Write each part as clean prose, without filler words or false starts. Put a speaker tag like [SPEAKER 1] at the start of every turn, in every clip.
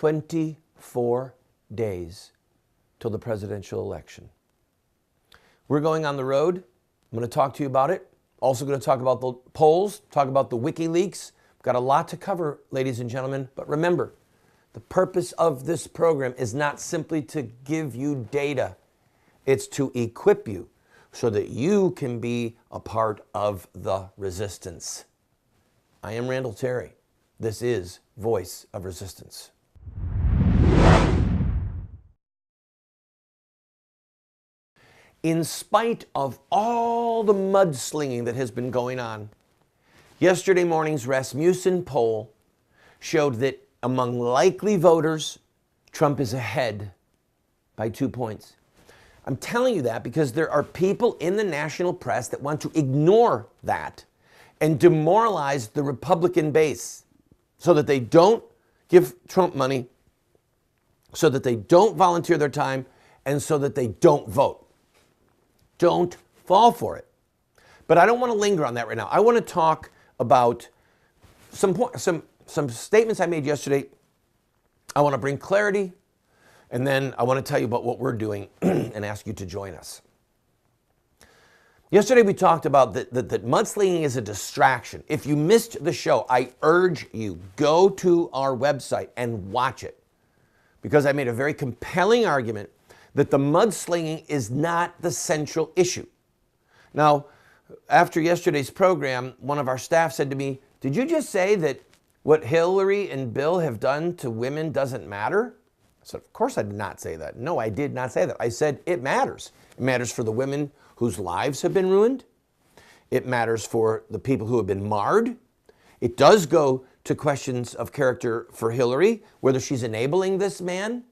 [SPEAKER 1] 24 days till the presidential election. We're going on the road. I'm going to talk to you about it. Also going to talk about the polls, talk about the WikiLeaks. We've got a lot to cover, ladies and gentlemen. But remember, the purpose of this program is not simply to give you data. It's to equip you so that you can be a part of the resistance. I am Randall Terry. This is Voice of Resistance. In spite of all the mudslinging that has been going on, yesterday morning's Rasmussen poll showed that among likely voters, Trump is ahead by 2 points. I'm telling you that because there are people in the national press that want to ignore that and demoralize the Republican base so that they don't give Trump money, so that they don't volunteer their time, and so that they don't vote. Don't fall for it. But I don't want to linger on that right now. I want to talk about some statements I made yesterday. I want to bring clarity, and then I want to tell you about what we're doing and ask you to join us. Yesterday we talked about that mudslinging is a distraction. If you missed the show, I urge you, go to our website and watch it, because I made a very compelling argument that the mudslinging is not the central issue. Now, after yesterday's program, one of our staff said to me, "Did you just say that what Hillary and Bill have done to women doesn't matter?" I said, "Of course I did not say that. No, I did not say that. I said it matters. It matters for the women whose lives have been ruined. It matters for the people who have been marred. It does go to questions of character for Hillary, whether she's enabling this man.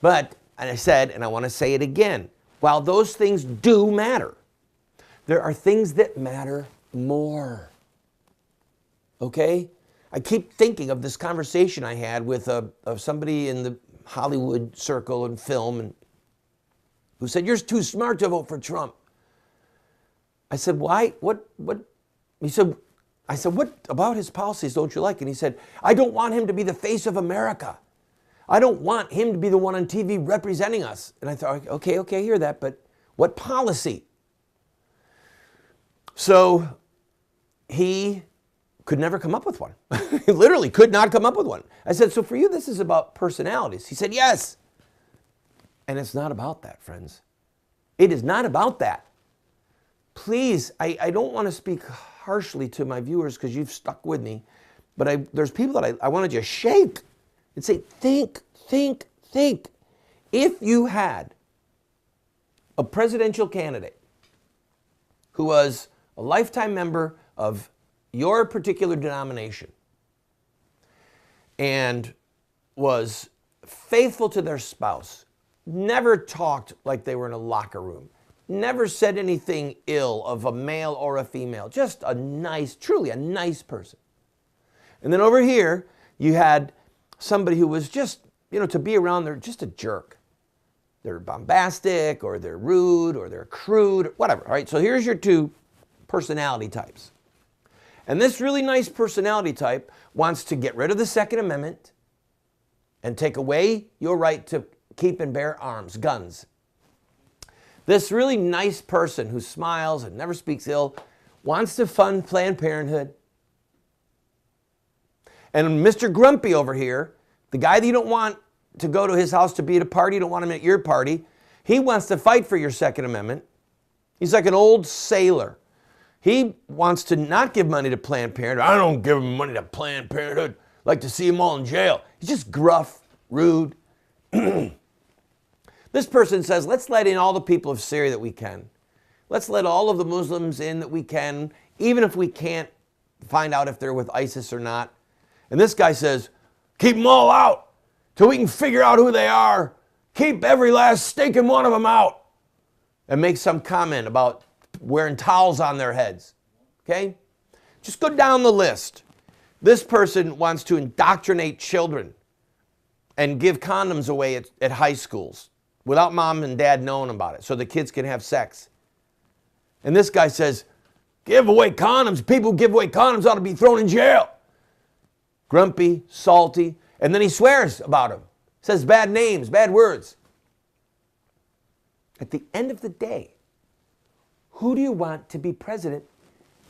[SPEAKER 1] But, and I said, and I want to say it again, while those things do matter, there are things that matter more. Okay? I keep thinking of this conversation I had with somebody in the Hollywood circle and film, and who said, "You're too smart to vote for Trump." I said, "Why? What?" He said, I said, "What about his policies don't you like?" And he said, "I don't want him to be the face of America. I don't want him to be the one on TV representing us." And I thought, okay, I hear that, but what policy? So he could never come up with one. He literally could not come up with one. I said, "So for you, this is about personalities?" He said, "Yes." And it's not about that, friends. It is not about that. Please, I don't want to speak harshly to my viewers because you've stuck with me, but there's people that I want to just shake and say, think. If you had a presidential candidate who was a lifetime member of your particular denomination and was faithful to their spouse, never talked like they were in a locker room, never said anything ill of a male or a female, just a nice, truly a nice person. And then over here, you had somebody who was just, to be around, they're just a jerk. They're bombastic, or they're rude, or they're crude, whatever. All right, so here's your two personality types. And this really nice personality type wants to get rid of the Second Amendment and take away your right to keep and bear arms, guns. This really nice person who smiles and never speaks ill wants to fund Planned Parenthood. And Mr. Grumpy over here, the guy that you don't want to go to his house to be at a party, you don't want him at your party, he wants to fight for your Second Amendment. He's like an old sailor. He wants to not give money to Planned Parenthood. "I don't give him money to Planned Parenthood. I like to see them all in jail." He's just gruff, rude. This person says, "Let's let in all the people of Syria that we can. Let's let all of the Muslims in that we can, even if we can't find out if they're with ISIS or not." And this guy says, "Keep them all out till we can figure out who they are. Keep every last stinking one of them out." And make some comment about wearing towels on their heads. Okay? Just go down the list. This person wants to indoctrinate children and give condoms away at high schools without mom and dad knowing about it so the kids can have sex. And this guy says, "Give away condoms. People who give away condoms ought to be thrown in jail." Grumpy, salty. And then he swears about him, says bad names, bad words. At the end of the day, who do you want to be president?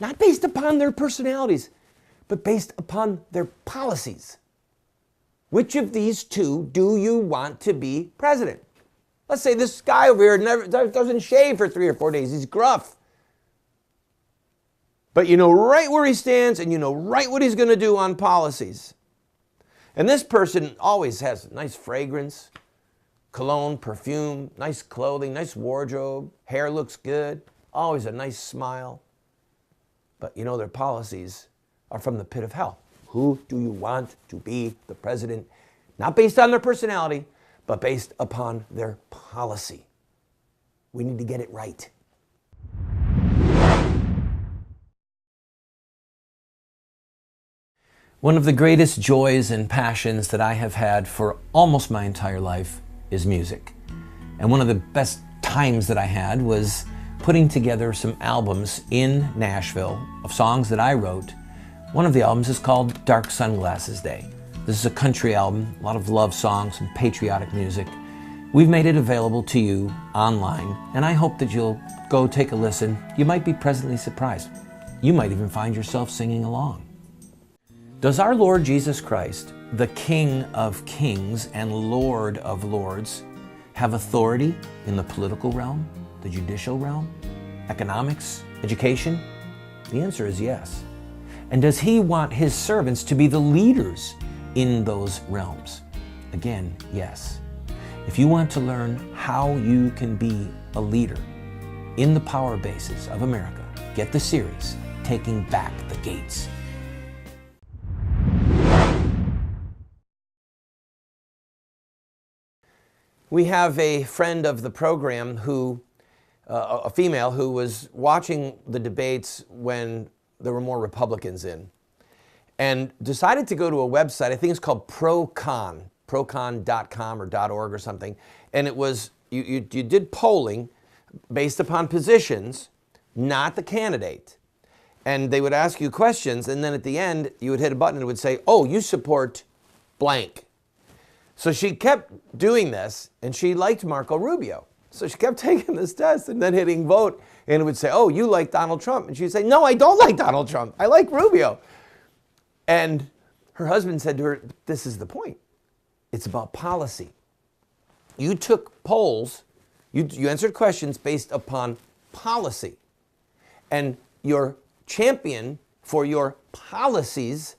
[SPEAKER 1] Not based upon their personalities, but based upon their policies. Which of these two do you want to be president? Let's say this guy over here doesn't shave for 3 or 4 days. He's gruff. But you know right where he stands and you know right what he's going to do on policies. And this person always has nice fragrance, cologne, perfume, nice clothing, nice wardrobe, hair looks good, always a nice smile. But you know their policies are from the pit of hell. Who do you want to be the president? Not based on their personality, but based upon their policy. We need to get it right. One of the greatest joys and passions that I have had for almost my entire life is music. And one of the best times that I had was putting together some albums in Nashville of songs that I wrote. One of the albums is called Dark Sunglasses Day. This is a country album, a lot of love songs and patriotic music. We've made it available to you online, and I hope that you'll go take a listen. You might be pleasantly surprised. You might even find yourself singing along. Does our Lord Jesus Christ, the King of Kings and Lord of Lords, have authority in the political realm, the judicial realm, economics, education? The answer is yes. And does he want his servants to be the leaders in those realms? Again, yes. If you want to learn how you can be a leader in the power bases of America, get the series, Taking Back the Gates. We have a friend of the program who, a female who was watching the debates when there were more Republicans in, and decided to go to a website, I think it's called procon.com or .org or something, and it was, you did polling based upon positions, not the candidate. And they would ask you questions, and then at the end, you would hit a button and it would say, oh, you support blank. So she kept doing this, and she liked Marco Rubio. So she kept taking this test and then hitting vote, and it would say, oh, you like Donald Trump. And she'd say, no, I don't like Donald Trump. I like Rubio. And her husband said to her, this is the point. It's about policy. You took polls, you answered questions based upon policy. And your champion for your policies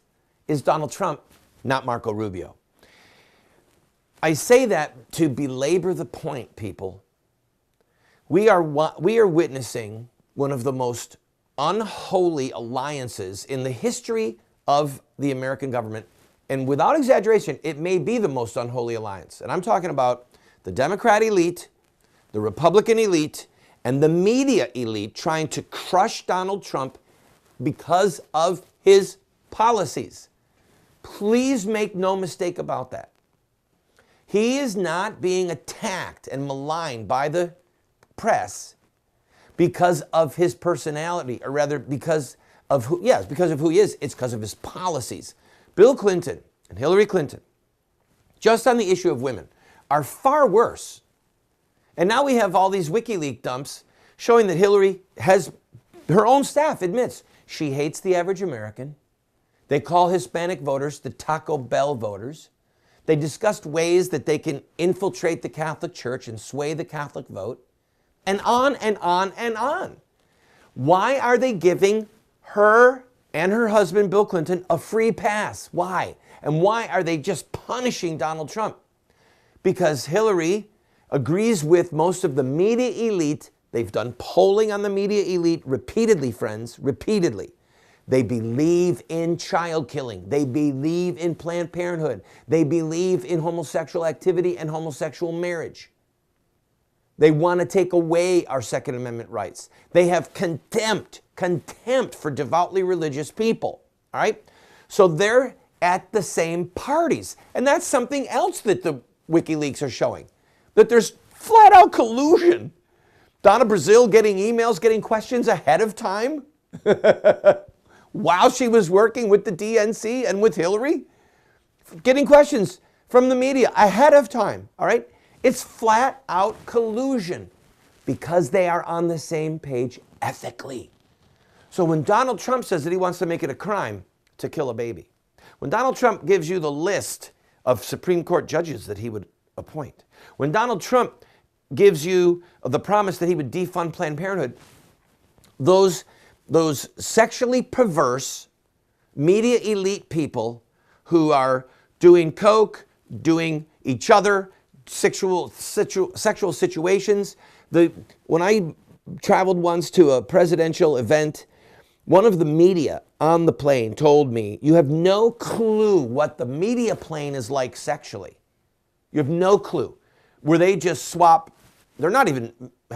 [SPEAKER 1] is Donald Trump, not Marco Rubio. I say that to belabor the point, people. We are witnessing one of the most unholy alliances in the history of the American government. And without exaggeration, it may be the most unholy alliance. And I'm talking about the Democrat elite, the Republican elite, and the media elite trying to crush Donald Trump because of his policies. Please make no mistake about that. He is not being attacked and maligned by the press because of his personality, or rather because of who, yes, because of who he is. It's because of his policies. Bill Clinton and Hillary Clinton, just on the issue of women, are far worse. And now we have all these WikiLeaks dumps showing that Hillary has, her own staff admits, she hates the average American. They call Hispanic voters the Taco Bell voters. They discussed ways that they can infiltrate the Catholic Church and sway the Catholic vote, and on and on and on. Why are they giving her and her husband, Bill Clinton, a free pass? Why? And why are they just punishing Donald Trump? Because Hillary agrees with most of the media elite. They've done polling on the media elite repeatedly, friends, repeatedly. They believe in child killing. They believe in Planned Parenthood. They believe in homosexual activity and homosexual marriage. They want to take away our Second Amendment rights. They have contempt for devoutly religious people. All right? So they're at the same parties. And that's something else that the WikiLeaks are showing, that there's flat out collusion. Donna Brazile getting emails, getting questions ahead of time while she was working with the DNC and with Hillary getting questions from the media ahead of time, all right? It's flat out collusion because they are on the same page ethically. So when Donald Trump says that he wants to make it a crime to kill a baby, when Donald Trump gives you the list of Supreme Court judges that he would appoint, when Donald Trump gives you the promise that he would defund Planned Parenthood, those sexually perverse media elite people who are doing coke, doing each other, sexual situations. When I traveled once to a presidential event, one of the media on the plane told me, you have no clue what the media plane is like sexually. You have no clue. Where they just swap, they're not even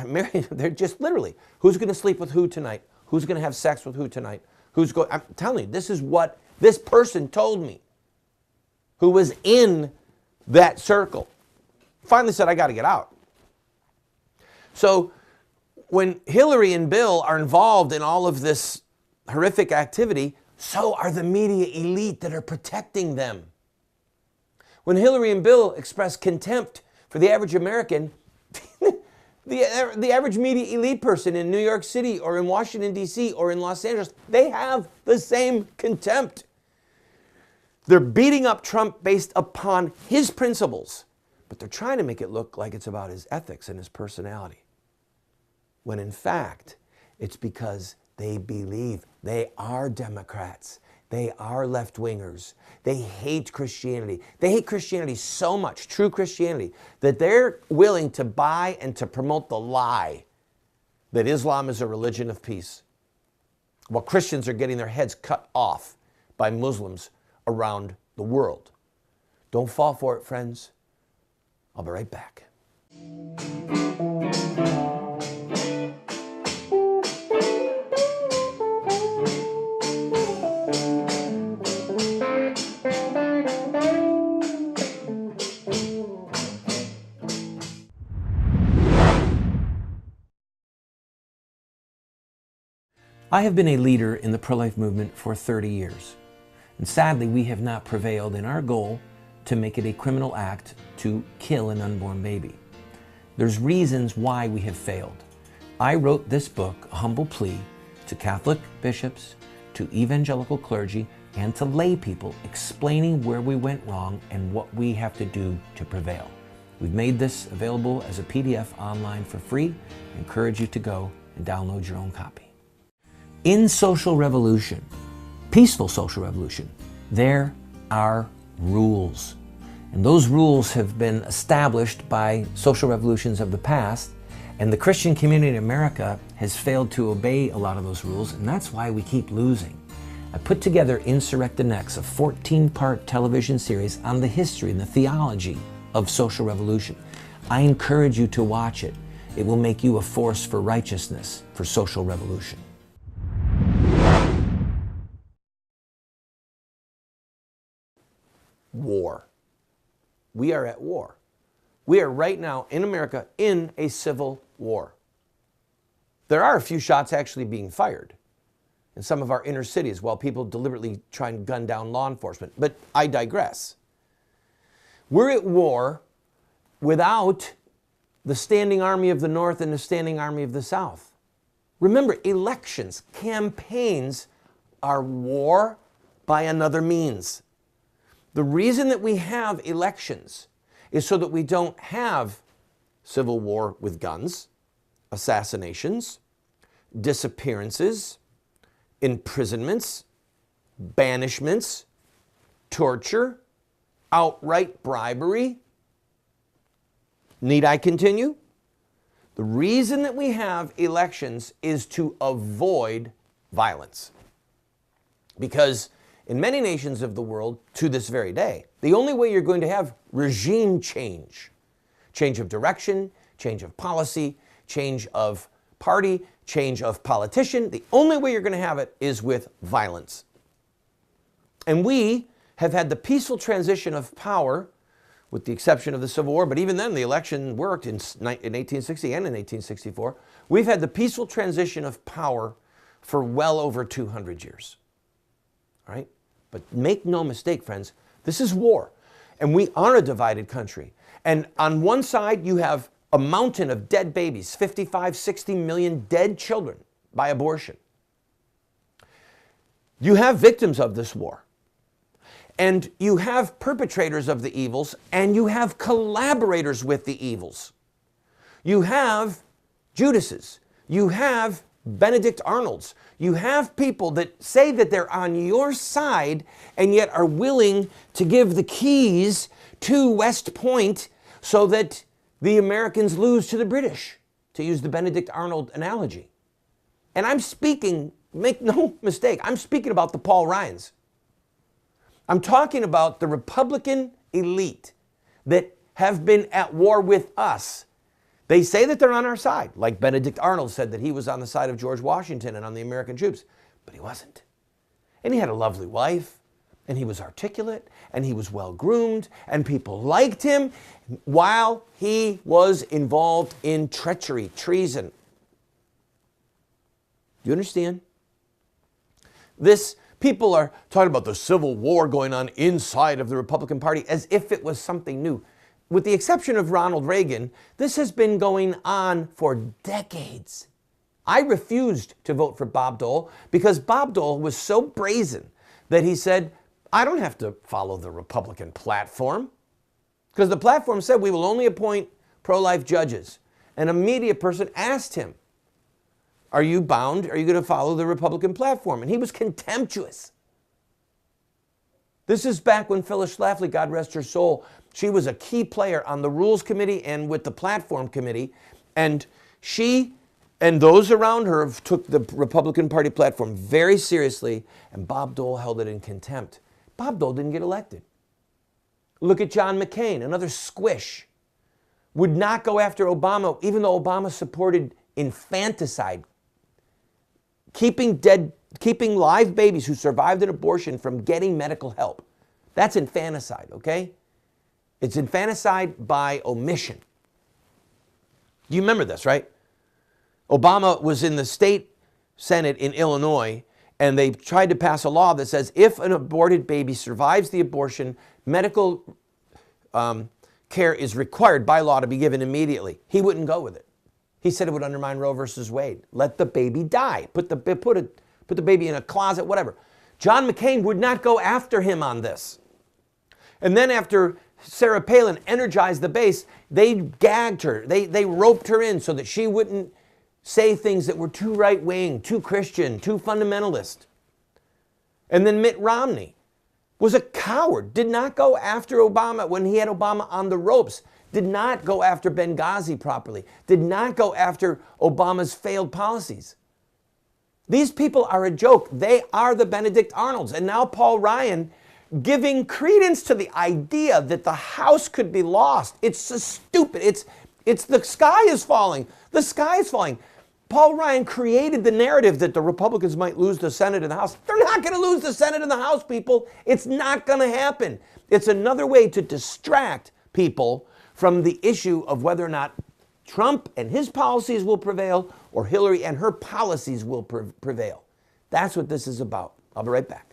[SPEAKER 1] married, they're just literally, who's going to sleep with who tonight? Who's going to have sex with who tonight? I'm telling you, this is what this person told me, who was in that circle. Finally said, I got to get out. So when Hillary and Bill are involved in all of this horrific activity, so are the media elite that are protecting them. When Hillary and Bill express contempt for the average American, the average media elite person in New York City or in Washington, D.C. or in Los Angeles, they have the same contempt. They're beating up Trump based upon his principles, but they're trying to make it look like it's about his ethics and his personality, when in fact, it's because they believe they are Democrats. They are left-wingers. They hate Christianity. They hate Christianity so much, true Christianity, that they're willing to buy and to promote the lie that Islam is a religion of peace, while Christians are getting their heads cut off by Muslims around the world. Don't fall for it, friends. I'll be right back. I have been a leader in the pro-life movement for 30 years. And sadly, we have not prevailed in our goal to make it a criminal act to kill an unborn baby. There's reasons why we have failed. I wrote this book, A Humble Plea, to Catholic bishops, to evangelical clergy, and to lay people, explaining where we went wrong and what we have to do to prevail. We've made this available as a PDF online for free. I encourage you to go and download your own copy. In social revolution, peaceful social revolution, there are rules. And those rules have been established by social revolutions of the past, and the Christian community in America has failed to obey a lot of those rules, and that's why we keep losing. I put together Insurrecta Next, a 14-part television series on the history and the theology of social revolution. I encourage you to watch it. It will make you a force for righteousness, for social revolution. War. We are at war. We are right now in America in a civil war. There are a few shots actually being fired in some of our inner cities while people deliberately try and gun down law enforcement. But I digress. We're at war without the standing army of the North and the standing army of the South. Remember, elections, campaigns are war by another means. The reason that we have elections is so that we don't have civil war with guns, assassinations, disappearances, imprisonments, banishments, torture, outright bribery. Need I continue? The reason that we have elections is to avoid violence. Because in many nations of the world, to this very day, the only way you're going to have regime change, change of direction, change of policy, change of party, change of politician, the only way you're going to have it is with violence. And we have had the peaceful transition of power, with the exception of the Civil War, but even then the election worked in 1860 and in 1864. We've had the peaceful transition of power for well over 200 years. All right? But make no mistake, friends, This is war. And we are a divided country. And on one side, you have a mountain of dead babies, 55, 60 million dead children by abortion. You have victims of this war. And you have perpetrators of the evils, and you have collaborators with the evils. You have Judases. You have Benedict Arnolds. You have people that say that they're on your side and yet are willing to give the keys to West Point so that the Americans lose to the British, to use the Benedict Arnold analogy. And I'm speaking, make no mistake, I'm speaking about the Paul Ryans. I'm talking about the Republican elite that have been at war with us. They say that they're on our side, like Benedict Arnold said that he was on the side of George Washington and on the American troops, but he wasn't. And he had a lovely wife, and he was articulate, and he was well-groomed, and people liked him while he was involved in treachery, treason. Do you understand? People are talking about the Civil War going on inside of the Republican Party as if it was something new. With the exception of Ronald Reagan, this has been going on for decades. I refused to vote for Bob Dole because Bob Dole was so brazen that he said, I don't have to follow the Republican platform, because the platform said we will only appoint pro-life judges. And a media person asked him, are you bound? Are you going to follow the Republican platform? And he was contemptuous. This is back when Phyllis Schlafly, God rest her soul, she was a key player on the Rules Committee and with the Platform Committee. And she and those around her took the Republican Party platform very seriously, and Bob Dole held it in contempt. Bob Dole didn't get elected. Look at John McCain, another squish. Would not go after Obama, even though Obama supported infanticide, keeping live babies who survived an abortion from getting medical help. That's infanticide, okay? It's infanticide by omission. You remember this, right? Obama was in the state Senate in Illinois, and they tried to pass a law that says if an aborted baby survives the abortion, medical care is required by law to be given immediately. He wouldn't go with it. He said it would undermine Roe versus Wade. Let the baby die. Put the baby in a closet, whatever. John McCain would not go after him on this. And then after Sarah Palin energized the base, they gagged her. They roped her in so that she wouldn't say things that were too right-wing, too Christian, too fundamentalist. And then Mitt Romney was a coward, did not go after Obama when he had Obama on the ropes, did not go after Benghazi properly, did not go after Obama's failed policies. These people are a joke. They are the Benedict Arnolds. And now Paul Ryan giving credence to the idea that the House could be lost. It's so stupid. It's the sky is falling. The sky is falling. Paul Ryan created the narrative that the Republicans might lose the Senate and the House. They're not going to lose the Senate and the House, people. It's not going to happen. It's another way to distract people from the issue of whether or not Trump and his policies will prevail or Hillary and her policies will prevail. That's what this is about. I'll be right back.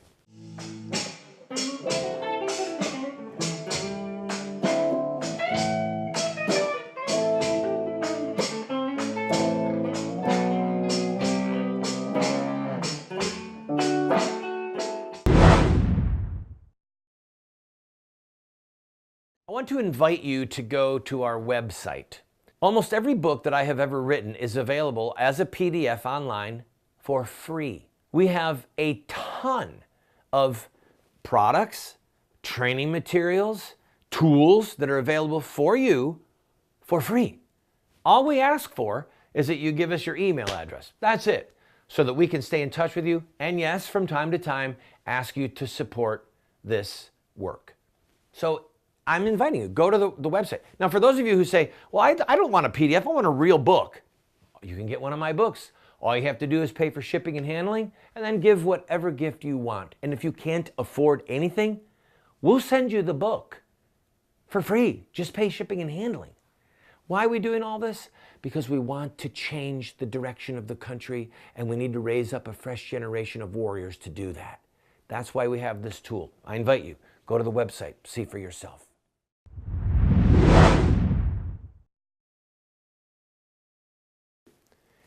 [SPEAKER 1] I want to invite you to go to our website. Almost every book that I have ever written is available as a PDF online for free. We have a ton of products, training materials, tools that are available for you for free. All we ask for is that you give us your email address. That's it, so that we can stay in touch with you and, yes, from time to time, ask you to support this work. So I'm inviting you, go to the website. Now, for those of you who say, well, I don't want a PDF, I want a real book. You can get one of my books. All you have to do is pay for shipping and handling and then give whatever gift you want. And if you can't afford anything, we'll send you the book for free. Just pay shipping and handling. Why are we doing all this? Because we want to change the direction of the country, and we need to raise up a fresh generation of warriors to do that. That's why we have this tool. I invite you. Go to the website, see for yourself.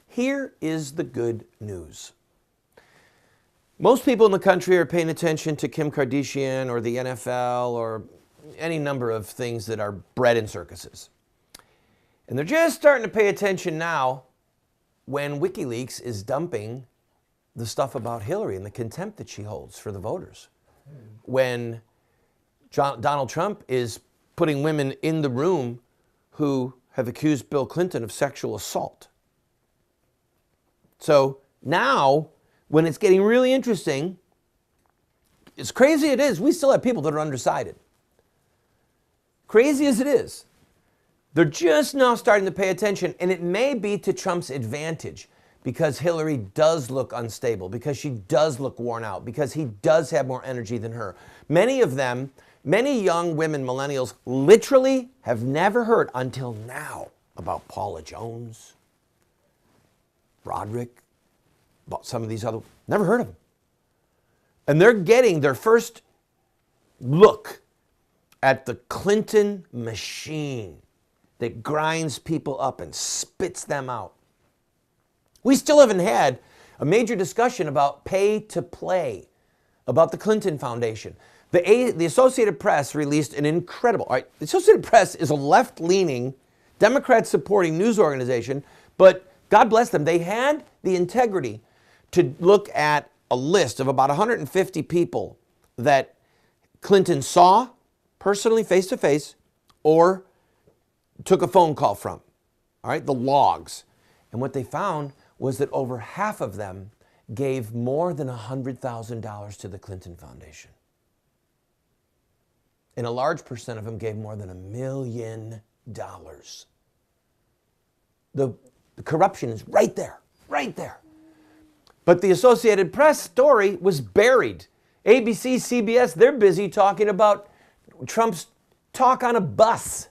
[SPEAKER 1] Here is the good news. Most people in the country are paying attention to Kim Kardashian or the NFL or any number of things that are bred in circuses. And they're just starting to pay attention now when WikiLeaks is dumping the stuff about Hillary and the contempt that she holds for the voters. When Donald Trump is putting women in the room who have accused Bill Clinton of sexual assault. So now, when it's getting really interesting, as crazy it is, we still have people that are undecided. Crazy as it is, they're just now starting to pay attention, and it may be to Trump's advantage because Hillary does look unstable, because she does look worn out, because he does have more energy than her. Many of them, many young women, millennials, literally have never heard until now about Paula Jones, Roderick, about some of these other, never heard of them. And they're getting their first look at the Clinton machine that grinds people up and spits them out. We still haven't had a major discussion about pay to play, about the Clinton Foundation. The Associated Press released an incredible, all right, the Associated Press is a left-leaning, Democrat-supporting news organization, but God bless them, they had the integrity to look at a list of about 150 people that Clinton saw personally, face-to-face, or took a phone call from, all right, the logs. And what they found was that over half of them gave more than $100,000 to the Clinton Foundation. And a large percent of them gave more than $1 million. The corruption is right there, right there. But the Associated Press story was buried. ABC, CBS, they're busy talking about Trump's talk on a bus.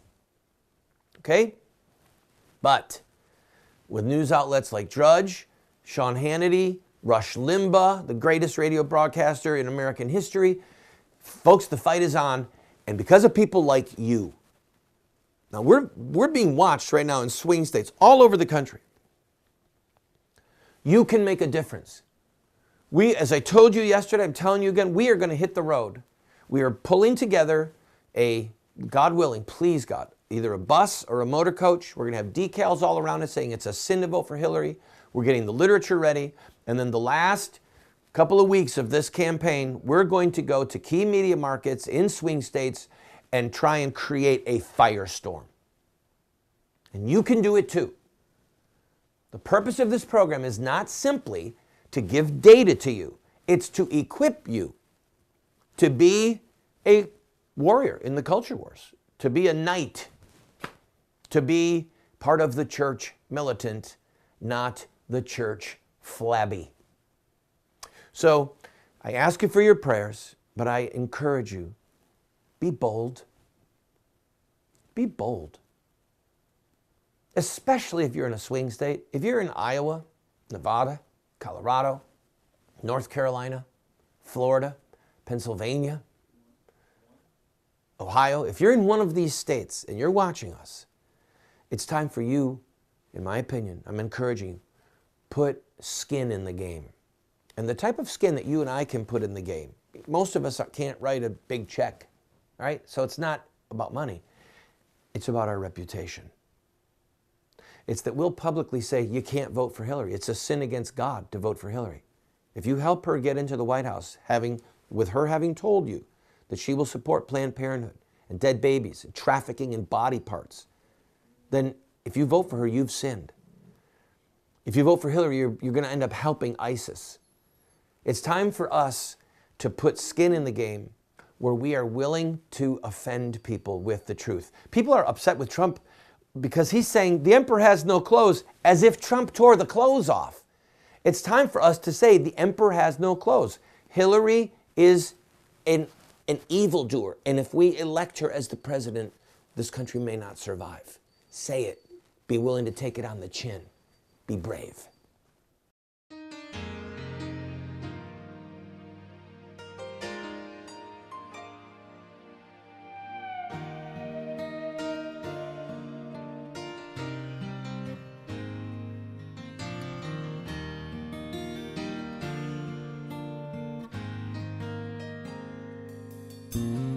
[SPEAKER 1] Okay? But with news outlets like Drudge, Sean Hannity, Rush Limbaugh, the greatest radio broadcaster in American history, folks, the fight is on. And because of people like you, now we're being watched right now in swing states all over the country. You can make a difference. We, as I told you yesterday, I'm telling you again, we are going to hit the road. We are pulling together a, God willing, please God, either a bus or a motor coach. We're going to have decals all around it saying it's a sin to vote for Hillary. We're getting the literature ready. And then the last couple of weeks of this campaign, we're going to go to key media markets in swing states and try and create a firestorm. And you can do it too. The purpose of this program is not simply to give data to you. It's to equip you to be a warrior in the culture wars, to be a knight, to be part of the church militant, not the church flabby. So I ask you for your prayers, but I encourage you, be bold. Be bold. Especially if you're in a swing state. If you're in Iowa, Nevada, Colorado, North Carolina, Florida, Pennsylvania, Ohio, if you're in one of these states and you're watching us, it's time for you, in my opinion, I'm encouraging you, put skin in the game. And the type of skin that you and I can put in the game, most of us can't write a big check, right? So it's not about money. It's about our reputation. It's that we'll publicly say, you can't vote for Hillary. It's a sin against God to vote for Hillary. If you help her get into the White House, with her having told you that she will support Planned Parenthood and dead babies and trafficking in body parts, then if you vote for her, you've sinned. If you vote for Hillary, you're going to end up helping ISIS. It's time for us to put skin in the game where we are willing to offend people with the truth. People are upset with Trump because he's saying the emperor has no clothes, as if Trump tore the clothes off. It's time for us to say the emperor has no clothes. Hillary is an evildoer, and if we elect her as the president, this country may not survive. Say it. Be willing to take it on the chin. Be brave. you.